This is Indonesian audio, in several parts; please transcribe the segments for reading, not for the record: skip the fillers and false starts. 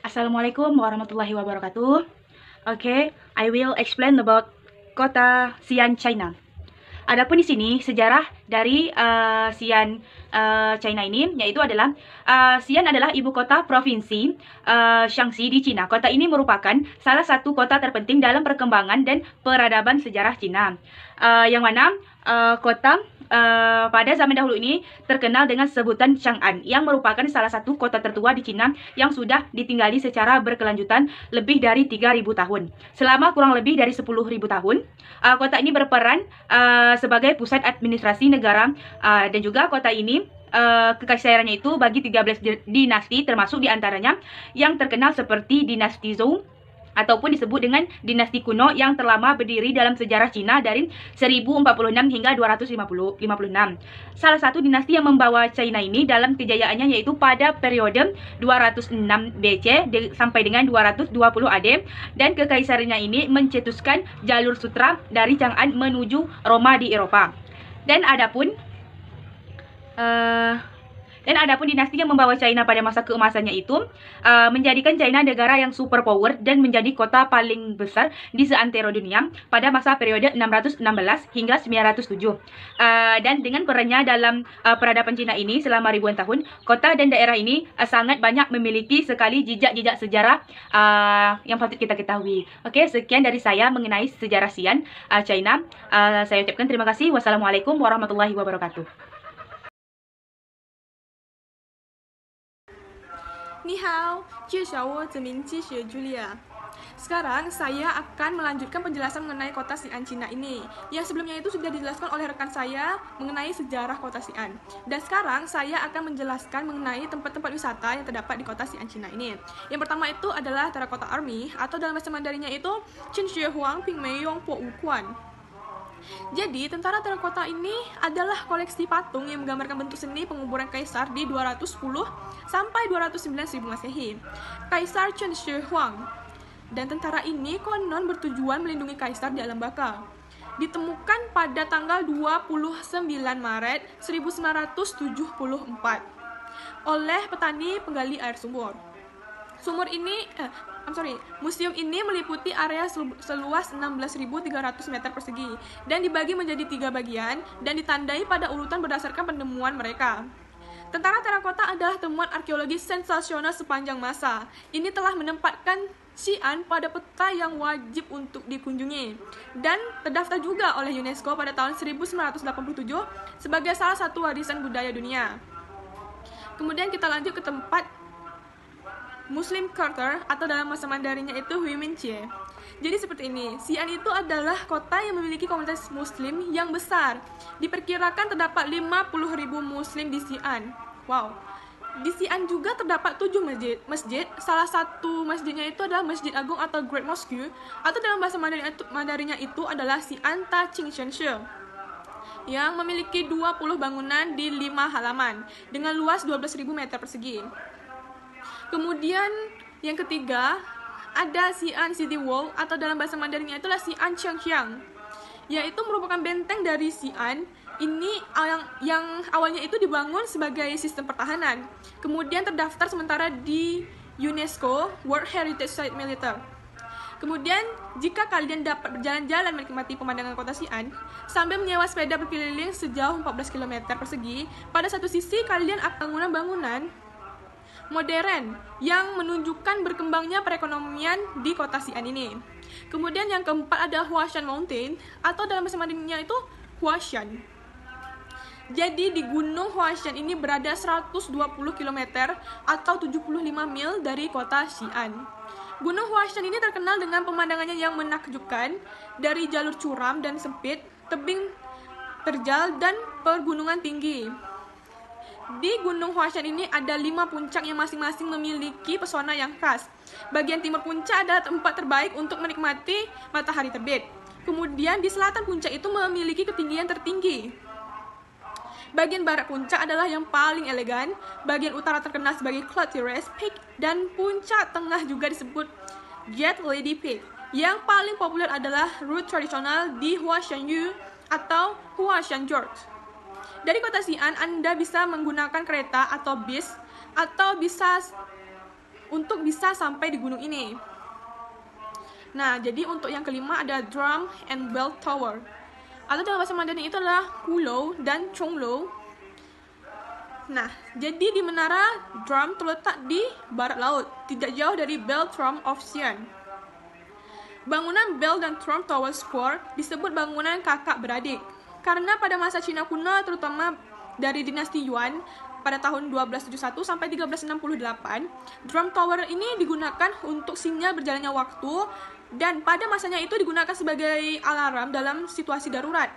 Assalamualaikum warahmatullahi wabarakatuh. Okay, I will explain about kota Xi'an, China. Adapun di sini sejarah dari Xi'an China ini yaitu adalah Xi'an adalah ibu kota provinsi Shaanxi di Cina. Kota ini merupakan salah satu kota terpenting dalam perkembangan dan peradaban sejarah Cina. Yang mana kota pada zaman dahulu ini terkenal dengan sebutan Chang'an yang merupakan salah satu kota tertua di Cina yang sudah ditinggali secara berkelanjutan lebih dari 3.000 tahun. Selama kurang lebih dari 10.000 tahun, kota ini berperan sebagai pusat administrasi negara dan juga kota ini kekaisarannya itu bagi 13 dinasti termasuk diantaranya yang terkenal seperti dinasti Zhou ataupun disebut dengan dinasti kuno yang terlama berdiri dalam sejarah Cina dari 1046 hingga 256. Salah satu dinasti yang membawa China ini dalam kejayaannya yaitu pada periode 206 BC sampai dengan 220 AD, dan kekaisarannya ini mencetuskan jalur sutra dari Chang'an menuju Roma di Eropa. Dan adapun dinasti yang membawa China pada masa keemasannya itu menjadikan China negara yang superpower dan menjadi kota paling besar di seantero dunia pada masa periode 616 hingga 907. Dan dengan perannya dalam peradaban Cina ini selama ribuan tahun, kota dan daerah ini sangat banyak memiliki sekali jejak-jejak sejarah yang patut kita ketahui. Oke, sekian dari saya mengenai sejarah Xi'an, China. Saya ucapkan terima kasih. Wassalamualaikum warahmatullahi wabarakatuh. Ni hao, 介绍我的名字是 Julia. Sekarang saya akan melanjutkan penjelasan mengenai kota Xi'an Cina ini. Yang sebelumnya itu sudah dijelaskan oleh rekan saya mengenai sejarah kota Xi'an. Dan sekarang saya akan menjelaskan mengenai tempat-tempat wisata yang terdapat di kota Xi'an Cina ini. Yang pertama itu adalah Terracotta Army atau dalam bahasa Mandarinnya itu Chenxue Huang Pingmei Yong Po Wuquan. Jadi, tentara terakota ini adalah koleksi patung yang menggambarkan bentuk seni penguburan kaisar di 210 sampai 209 Masehi. Kaisar Chen Shi Huang. Dan tentara ini konon bertujuan melindungi kaisar di alam baka. Ditemukan pada tanggal 29 Maret 1974 oleh petani penggali air sumur. Museum ini meliputi area seluas 16.300 meter persegi dan dibagi menjadi 3 bagian dan ditandai pada urutan berdasarkan penemuan mereka. Tentara terakota adalah temuan arkeologi sensasional sepanjang masa. Ini telah menempatkan Xi'an pada peta yang wajib untuk dikunjungi dan terdaftar juga oleh UNESCO pada tahun 1987 sebagai salah satu warisan budaya dunia. Kemudian kita lanjut ke tempat Muslim Quarter atau dalam bahasa Mandarinnya itu Huiminjie. Jadi seperti ini, Xi'an itu adalah kota yang memiliki komunitas muslim yang besar. Diperkirakan terdapat 50.000 muslim di Xi'an. Wow. Di Xi'an juga terdapat 7 masjid. Salah satu masjidnya itu adalah Masjid Agung atau Great Mosque, atau dalam bahasa Mandarinnya itu adalah Xi'an Ta Qingxian Shi, yang memiliki 20 bangunan di 5 halaman dengan luas 12.000 meter persegi. Kemudian yang ketiga ada Xi'an City Wall atau dalam bahasa Mandarinnya itulah Xi'an Changxiang, yaitu merupakan benteng dari Xi'an. Ini yang awalnya itu dibangun sebagai sistem pertahanan, kemudian terdaftar sementara di UNESCO World Heritage Site Militer. Kemudian jika kalian dapat berjalan-jalan menikmati pemandangan kota Xi'an sambil menyewa sepeda berkeliling sejauh 14 km persegi, pada satu sisi kalian akan menggunakan bangunan modern yang menunjukkan berkembangnya perekonomian di kota Xi'an ini. Kemudian yang keempat ada Huashan Mountain atau dalam bahasa Mandarinnya itu Huashan. Jadi di gunung Huashan ini berada 120 km atau 75 mil dari kota Xi'an. Gunung Huashan ini terkenal dengan pemandangannya yang menakjubkan dari jalur curam dan sempit, tebing terjal dan pergunungan tinggi. Di Gunung Huashan ini ada 5 puncak yang masing-masing memiliki pesona yang khas. Bagian timur puncak adalah tempat terbaik untuk menikmati matahari terbit. Kemudian di selatan puncak itu memiliki ketinggian tertinggi. Bagian barat puncak adalah yang paling elegan. Bagian utara terkenal sebagai Cloud Terrace Peak dan puncak tengah juga disebut Jet Lady Peak. Yang paling populer adalah rute tradisional di Huashanyu atau Huashanjort. Dari kota Xi'an, Anda bisa menggunakan kereta atau bis, atau bisa untuk bisa sampai di gunung ini. Nah, jadi untuk yang kelima ada Drum and Bell Tower. Atau dalam bahasa Mandarin itu adalah Kulou dan Chonglou. Nah, jadi di menara Drum terletak di barat laut, tidak jauh dari Bell Tower of Xi'an. Bangunan Bell dan Trump Tower Square disebut bangunan kakak beradik karena pada masa Cina kuno, terutama dari dinasti Yuan pada tahun 1271 sampai 1368, Drum Tower ini digunakan untuk sinyal berjalannya waktu dan pada masanya itu digunakan sebagai alarm dalam situasi darurat.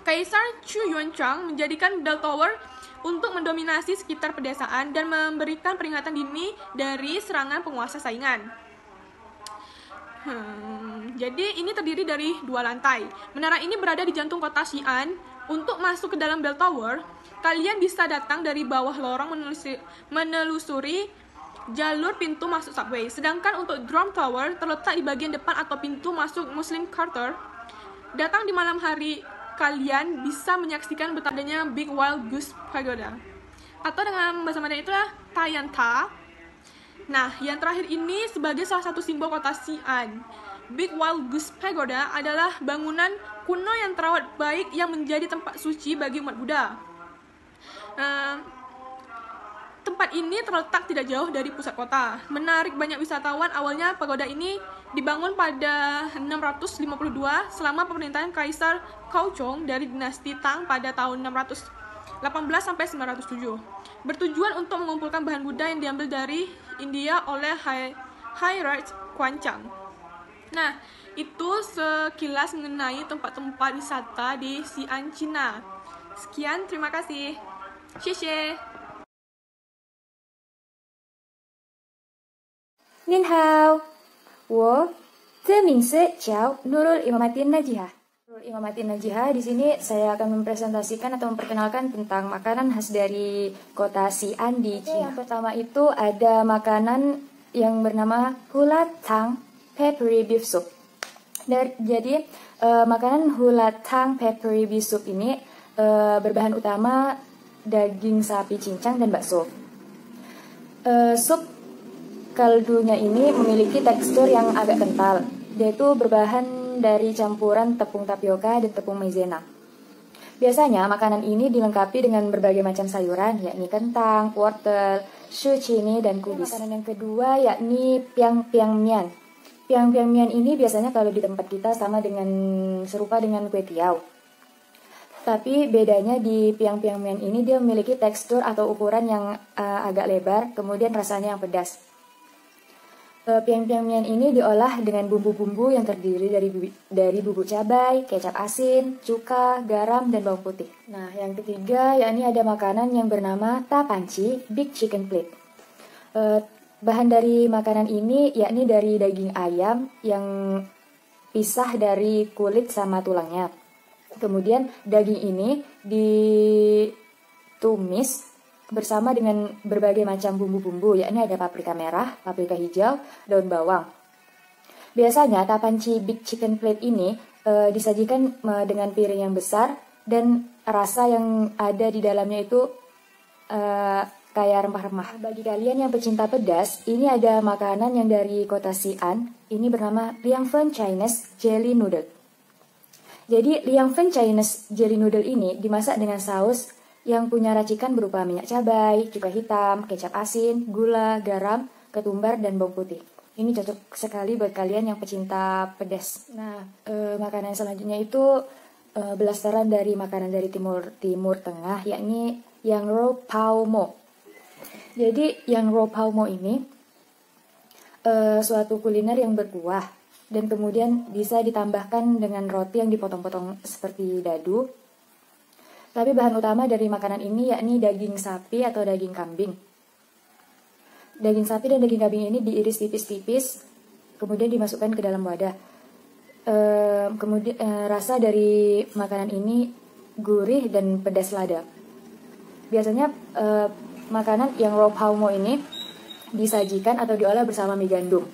Kaisar Chu Yuanzhang menjadikan Bell Tower untuk mendominasi sekitar pedesaan dan memberikan peringatan dini dari serangan penguasa saingan. Jadi ini terdiri dari 2 lantai. Menara ini berada di jantung kota Xi'an. Untuk masuk ke dalam Bell Tower, kalian bisa datang dari bawah lorong menelusuri jalur pintu masuk subway. Sedangkan untuk Drum Tower terletak di bagian depan atau pintu masuk Muslim Quarter. Datang di malam hari, kalian bisa menyaksikan betadanya Big Wild Goose Pagoda. Atau dengan bahasa Mandarin itulah Tayanta. Nah, yang terakhir ini sebagai salah satu simbol kota Xi'an. Big Wild Goose Pagoda adalah bangunan kuno yang terawat baik yang menjadi tempat suci bagi umat Buddha. Tempat ini terletak tidak jauh dari pusat kota. Menarik banyak wisatawan. Awalnya pagoda ini dibangun pada 652 selama pemerintahan Kaisar Kaochong dari dinasti Tang pada tahun 618 sampai 907. Bertujuan untuk mengumpulkan bahan Buddha yang diambil dari India oleh Hierarch Quanchang. Nah, itu sekilas mengenai tempat-tempat wisata di Xi'an, Cina. Sekian, terima kasih. Xie. 您好，我的名字叫Nurul Imamatin Najihah. Nurul Imamatin Najihah, di sini saya akan mempresentasikan atau memperkenalkan tentang makanan khas dari kota Xi'an di Cina. Yang pertama itu ada makanan yang bernama Hulatang Peppery Beef Soup. Jadi makanan Hulatang Peppery Beef Soup ini berbahan utama daging sapi cincang dan bakso. Sup kaldunya ini memiliki tekstur yang agak kental. Dia itu berbahan dari campuran tepung tapioka dan tepung maizena. Biasanya makanan ini dilengkapi dengan berbagai macam sayuran, yakni kentang, wortel, zucchini, dan kubis. Makanan yang kedua yakni piang mian. Piang mian ini biasanya kalau di tempat kita serupa dengan kue tiaw. Tapi bedanya di piang mian ini dia memiliki tekstur atau ukuran yang agak lebar, kemudian rasanya yang pedas. Piang mian ini diolah dengan bumbu-bumbu yang terdiri dari bubuk cabai, kecap asin, cuka, garam, dan bawang putih. Nah, yang ketiga yakni ada makanan yang bernama tapanci, Big Chicken Plate. Bahan dari makanan ini yakni dari daging ayam yang pisah dari kulit sama tulangnya. Kemudian daging ini ditumis bersama dengan berbagai macam bumbu-bumbu, yakni ada paprika merah, paprika hijau, daun bawang. Biasanya tapanci Big Chicken Plate ini disajikan dengan piring yang besar dan rasa yang ada di dalamnya itu kayak rempah-rempah. Bagi kalian yang pecinta pedas, ini ada makanan yang dari kota Xi'an, ini bernama Liangfen Chinese Jelly Noodle. Jadi Liangfen Chinese Jelly Noodle ini dimasak dengan saus yang punya racikan berupa minyak cabai, cuka hitam, kecap asin, gula, garam, ketumbar, dan bawang putih. Ini cocok sekali buat kalian yang pecinta pedas. Nah, makanan selanjutnya itu belasaran dari makanan dari Timur Tengah, yakni Yang Rou Pao Mo. Jadi Yang Rou Pao Mo ini suatu kuliner yang berkuah dan kemudian bisa ditambahkan dengan roti yang dipotong-potong seperti dadu. Tapi bahan utama dari makanan ini yakni daging sapi atau daging kambing. Daging sapi dan daging kambing ini diiris tipis-tipis, kemudian dimasukkan ke dalam wadah. Kemudian rasa dari makanan ini gurih dan pedas lada. Biasanya makanan yang Rou Pao Mo ini disajikan atau diolah bersama mie gandum.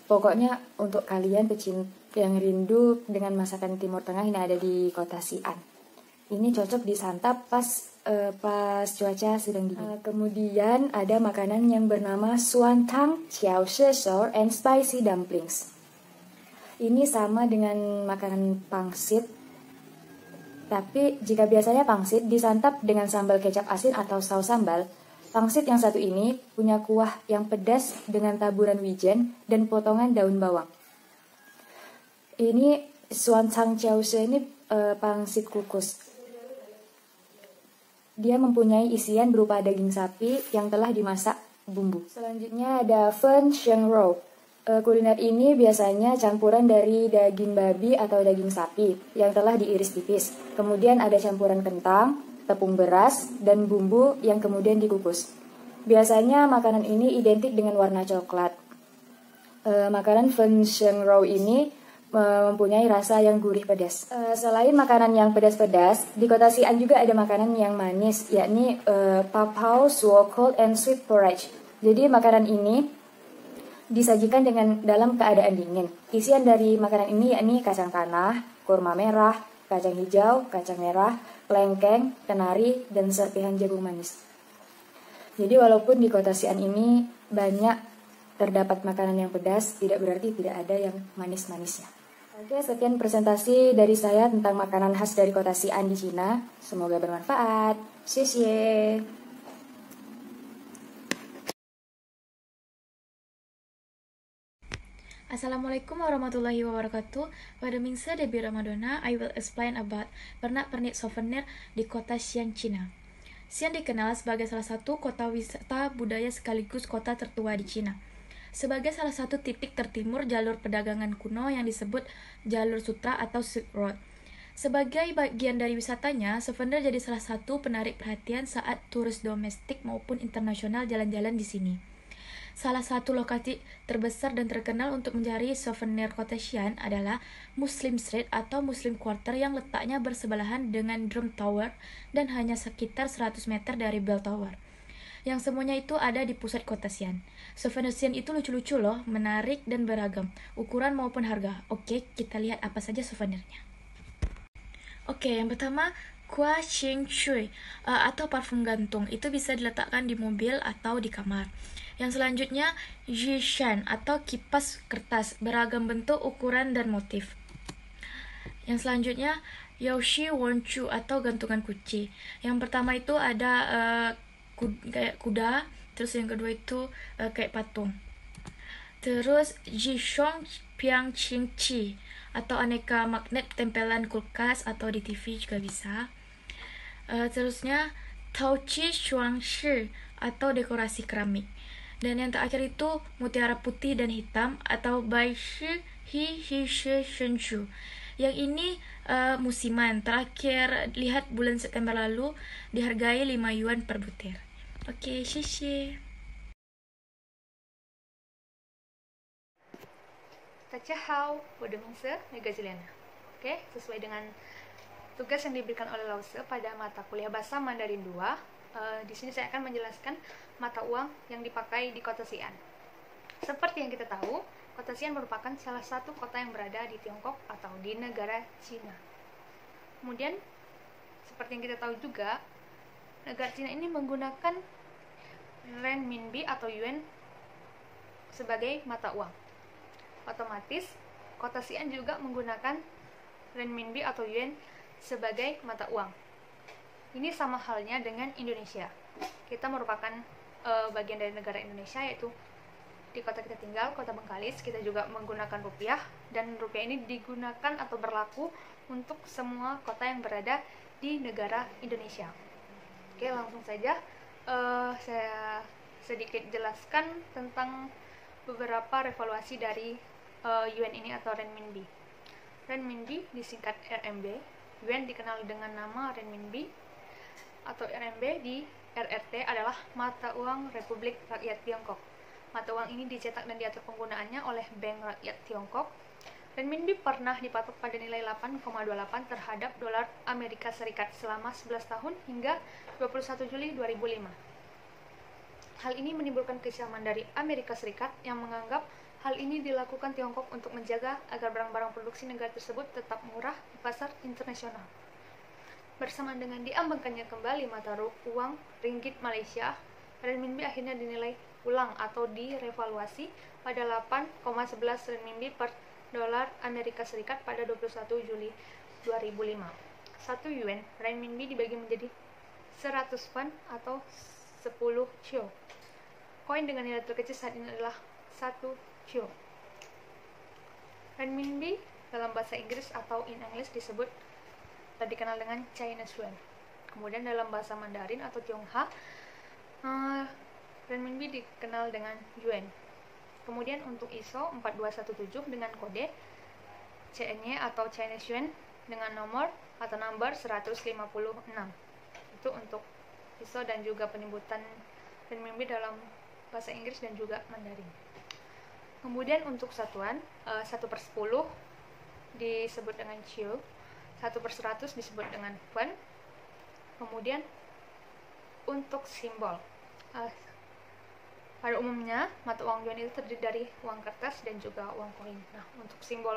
Pokoknya untuk kalian pecinta yang rindu dengan masakan Timur Tengah ini ada di kota Xi'an. Ini cocok disantap pas cuaca sedang dingin. Kemudian ada makanan yang bernama suantang chiao shi sour and spicy dumplings. Ini sama dengan makanan pangsit, tapi jika biasanya pangsit disantap dengan sambal kecap asin atau saus sambal, pangsit yang satu ini punya kuah yang pedas dengan taburan wijen dan potongan daun bawang. Ini suantang chiao shi ini pangsit kukus. Dia mempunyai isian berupa daging sapi yang telah dimasak bumbu. Selanjutnya ada fen sheng rou. Kuliner ini biasanya campuran dari daging babi atau daging sapi yang telah diiris tipis. Kemudian ada campuran kentang, tepung beras, dan bumbu yang kemudian dikukus. Biasanya makanan ini identik dengan warna coklat. Makanan fen sheng rou ini mempunyai rasa yang gurih pedas. Selain makanan yang pedas-pedas, di kota Xi'an juga ada makanan yang manis, yakni papao, suo cold, and sweet porridge. Jadi makanan ini disajikan dalam keadaan dingin. Isian dari makanan ini yakni kacang tanah, kurma merah, kacang hijau, kacang merah, kelengkeng, kenari, dan serpihan jagung manis. Jadi walaupun di kota Xi'an ini banyak terdapat makanan yang pedas, tidak berarti tidak ada yang manis-manisnya. Oke, sekian presentasi dari saya tentang makanan khas dari kota Xi'an di Cina. Semoga bermanfaat. Xie. Assalamualaikum warahmatullahi wabarakatuh. Pada mingse Debi Ramadana, I will explain about pernak-pernik souvenir di kota Xi'an, Cina. Xi'an dikenal sebagai salah satu kota wisata budaya sekaligus kota tertua di Cina. Sebagai salah satu titik tertimur jalur perdagangan kuno yang disebut Jalur Sutra atau Silk Road. Sebagai bagian dari wisatanya, souvenir jadi salah satu penarik perhatian saat turis domestik maupun internasional jalan-jalan di sini. Salah satu lokasi terbesar dan terkenal untuk mencari souvenir kota Xi'an adalah Muslim Street atau Muslim Quarter yang letaknya bersebelahan dengan Drum Tower dan hanya sekitar 100 meter dari Bell Tower. Yang semuanya itu ada di pusat kota Xi'an. Souvenir Xi'an itu lucu-lucu loh, menarik dan beragam, ukuran maupun harga. Oke, kita lihat apa saja souvenirnya. Oke, yang pertama, Kuah Ching Chui atau parfum gantung. Itu bisa diletakkan di mobil atau di kamar. Yang selanjutnya, Yishan atau kipas kertas, beragam bentuk, ukuran, dan motif. Yang selanjutnya, Yoshi Wonchu atau gantungan kunci. Yang pertama itu ada kayak kuda, terus yang kedua itu kayak patung. Terus Jishong Piang Ching Chi atau aneka magnet tempelan kulkas atau di TV juga bisa. Terusnya Taochi Shuang Shi atau dekorasi keramik. Dan yang terakhir itu mutiara putih dan hitam atau Bai Shi Hi Hi Shi Shenshu. Yang ini musiman. Terakhir lihat bulan September lalu dihargai 5 yuan per butir. Oke, xie. 大家好，我的名字Megaziliana. Oke, sesuai dengan tugas yang diberikan oleh Lause pada mata kuliah Bahasa Mandarin 2, di sini saya akan menjelaskan mata uang yang dipakai di kota Xi'an. Seperti yang kita tahu, kota Xi'an merupakan salah satu kota yang berada di Tiongkok atau di negara Cina. Kemudian, seperti yang kita tahu juga, negara Cina ini menggunakan renminbi atau yuan sebagai mata uang. Otomatis, kota Xi'an juga menggunakan renminbi atau yuan sebagai mata uang. Ini sama halnya dengan Indonesia. Kita merupakan bagian dari negara Indonesia, yaitu di kota kita tinggal, kota Bengkalis, kita juga menggunakan rupiah, dan rupiah ini digunakan atau berlaku untuk semua kota yang berada di negara Indonesia. Oke, langsung saja saya sedikit jelaskan tentang beberapa revaluasi dari yuan ini atau renminbi. Renminbi disingkat RMB, yuan dikenal dengan nama renminbi, atau RMB di RRT adalah mata uang Republik Rakyat Tiongkok. Mata uang ini dicetak dan diatur penggunaannya oleh Bank Rakyat Tiongkok. Renminbi pernah dipatok pada nilai 8,28 terhadap dolar Amerika Serikat selama 11 tahun hingga 21 Juli 2005. Hal ini menimbulkan kecaman dari Amerika Serikat yang menganggap hal ini dilakukan Tiongkok untuk menjaga agar barang-barang produksi negara tersebut tetap murah di pasar internasional. Bersamaan dengan diambangkannya kembali mata uang ringgit Malaysia, renminbi akhirnya dinilai ulang atau direvaluasi pada 8,11 renminbi per dolar Amerika Serikat pada 21 Juli 2005. 1 yuan renminbi dibagi menjadi 100 won atau 10 chio. Koin dengan nilai terkecil saat ini adalah 1 chio. Renminbi dalam bahasa Inggris atau in English disebut dikenal dengan Chinese yuan. Kemudian dalam bahasa Mandarin atau Tionghoa, renminbi dikenal dengan yuan. Kemudian untuk ISO 4217 dengan kode CNY atau Chinese yuan dengan nomor atau number 156. Itu untuk ISO dan juga penyebutan renminbi dalam bahasa Inggris dan juga Mandarin. Kemudian untuk satuan, 1/10 disebut dengan chio, 1/100 disebut dengan won. Kemudian untuk simbol, pada umumnya mata uang yuan itu terdiri dari uang kertas dan juga uang koin. Nah, untuk simbol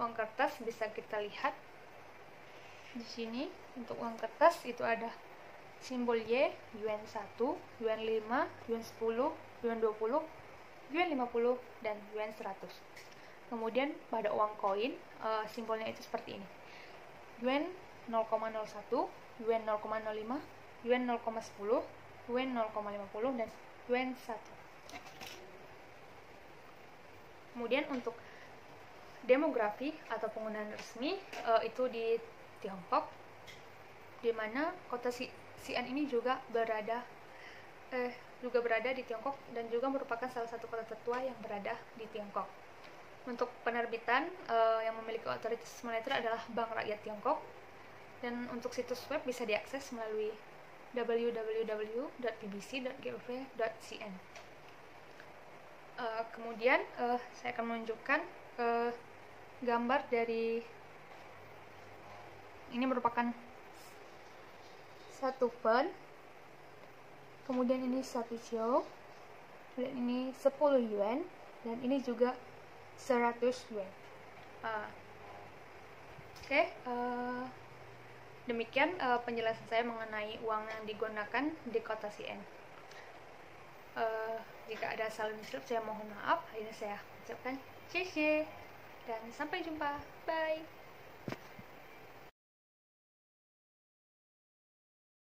uang kertas bisa kita lihat di sini. Untuk uang kertas itu ada simbol Y, yuan 1, yuan 5, yuan 10, yuan 20, yuan 50, dan yuan 100. Kemudian pada uang koin, simbolnya itu seperti ini. Yuan 0,01, yuan 0,05, yuan 0,10, yuan 0,50, dan yuan 1. Kemudian untuk demografi atau penggunaan resmi itu di Tiongkok, di mana kota Xi'an ini juga berada di Tiongkok dan juga merupakan salah satu kota tertua yang berada di Tiongkok. Untuk penerbitan yang memiliki otoritas moneter adalah Bank Rakyat Tiongkok, dan untuk situs web bisa diakses melalui www.pbc.gov.cn. Kemudian saya akan menunjukkan gambar dari ini merupakan satu won, kemudian ini 1 chio, dan ini 10 yuan, dan ini juga 100 yuan. Demikian penjelasan saya mengenai uang yang digunakan di kota Xi'an. Jika ada salah silap saya mohon maaf. Akhirnya saya ucapkan 谢谢 dan sampai jumpa. Bye.